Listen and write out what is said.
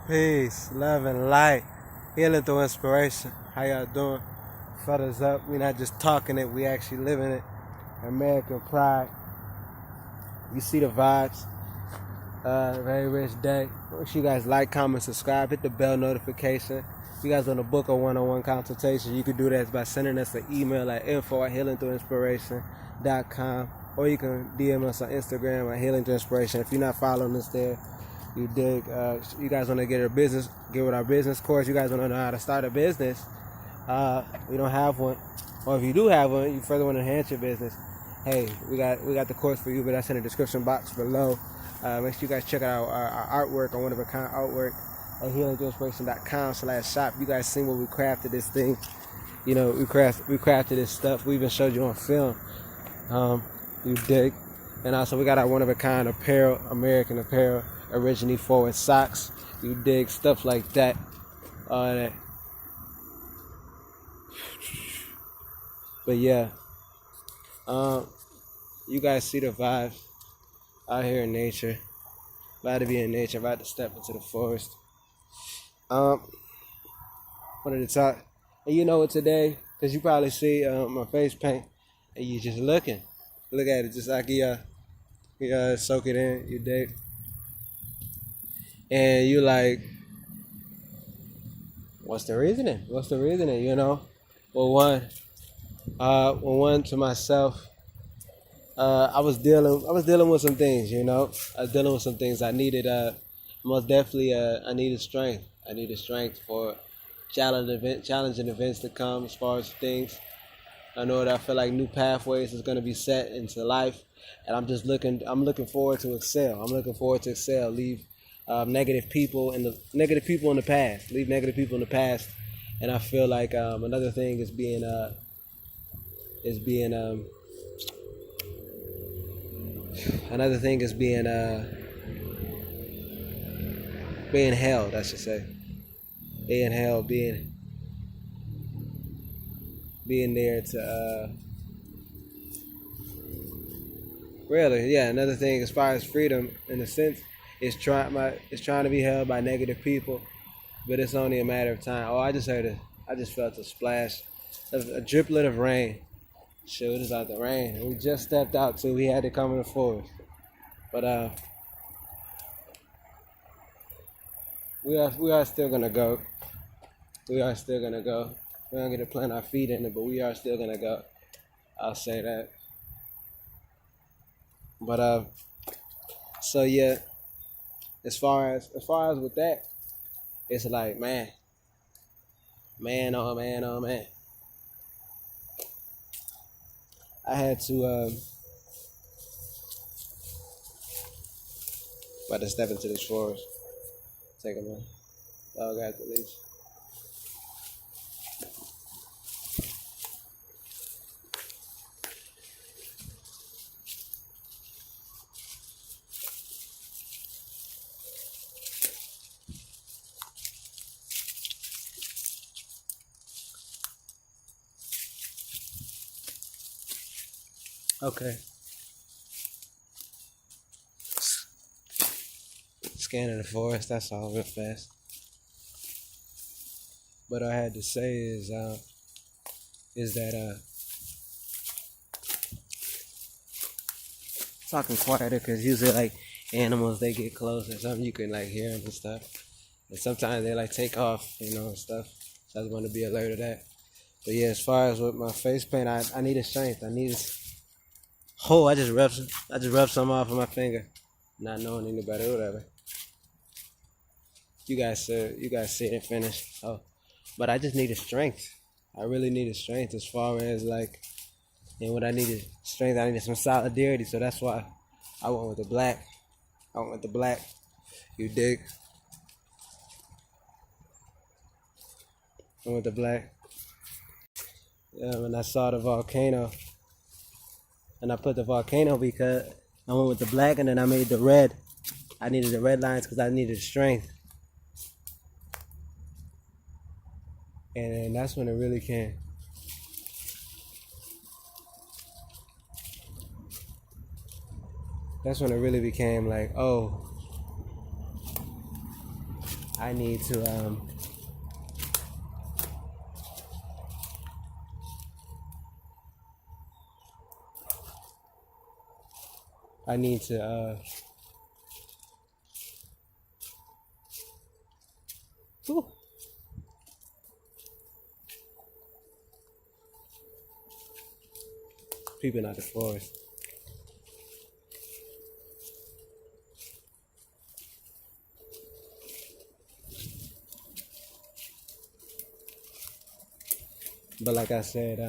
Peace, love, and light. Healing through inspiration. How y'all doing? Fellas up. We not just talking it, we actually living it. American pride. You see the vibes. Very rich day. Make sure you guys like, comment, subscribe, hit the bell notification. If you guys want to book a one-on-one consultation, you can do that by sending us an email at info@healingthroughinspiration.com, or you can DM us on Instagram at healingthroughinspiration. If you're not following us there, you dig. You guys want to get with our business course. You guys want to know how to start a business. We don't have one, or if you do have one, you further want to enhance your business. Hey, we got the course for you, but that's in the description box below. Make sure you guys check out our artwork, our one-of-a-kind artwork at healingthroughinspiration.com/shop. You guys seen what we crafted this thing. You know, we crafted this stuff. We even showed you on film. You dig. And also we got our one-of-a-kind apparel, American apparel, originally forward socks. You dig, stuff like that. But yeah, you guys see the vibes out here in nature. About to be in nature, about to step into the forest. Wanted to talk, and you know what today, because you probably see my face paint, and you just look at it, just like you soak it in, you dig, and you like, what's the reasoning? You know? Well, one to myself. I was dealing with some things, you know. I was dealing with some things. I needed most definitely I needed strength. I needed strength for challenging events to come as far as things. I know that I feel like new pathways is gonna be set into life, and I'm looking forward to excel. I'm looking forward to excel. Leave negative people in the past. Leave negative people in the past. And I feel like another thing is being being held, I should say. Being held, being there to really, yeah. Another thing as far as freedom, in a sense, is trying to be held by negative people, but it's only a matter of time. Oh, I just felt a splash, a driplet of rain. Shoot, it's out the rain. We just stepped out too. We had to come in the forest, but we are still gonna go. We are still gonna go. We don't get to plant our feet in it, but we are still gonna go. I'll say that. But so yeah, as far as with that, it's like man, oh man. I had to about to step into this forest. Take a minute. Dog got the leash. Okay. Scanning the forest, that's all real fast. What I had to say is that talking quieter, because usually like animals, they get close or something, you can like hear them and stuff. And sometimes they like take off, you know, and stuff. So I just want to be alert of that. But yeah, as far as with my face paint, I needed strength. I just rubbed some off of my finger, not knowing any better, whatever. You guys see it finished. Oh, but I just needed strength. I really needed strength as far as like, and what I needed strength. I needed some solidarity. So that's why I went with the black. You dig? I went with the black. Yeah, when I saw the volcano, and I put the volcano because I went with the black, and then I made the red. I needed the red lines because I needed strength. And that's when it really came. That's when it really became like, oh, I need to whew, creeping out the forest. But like I said,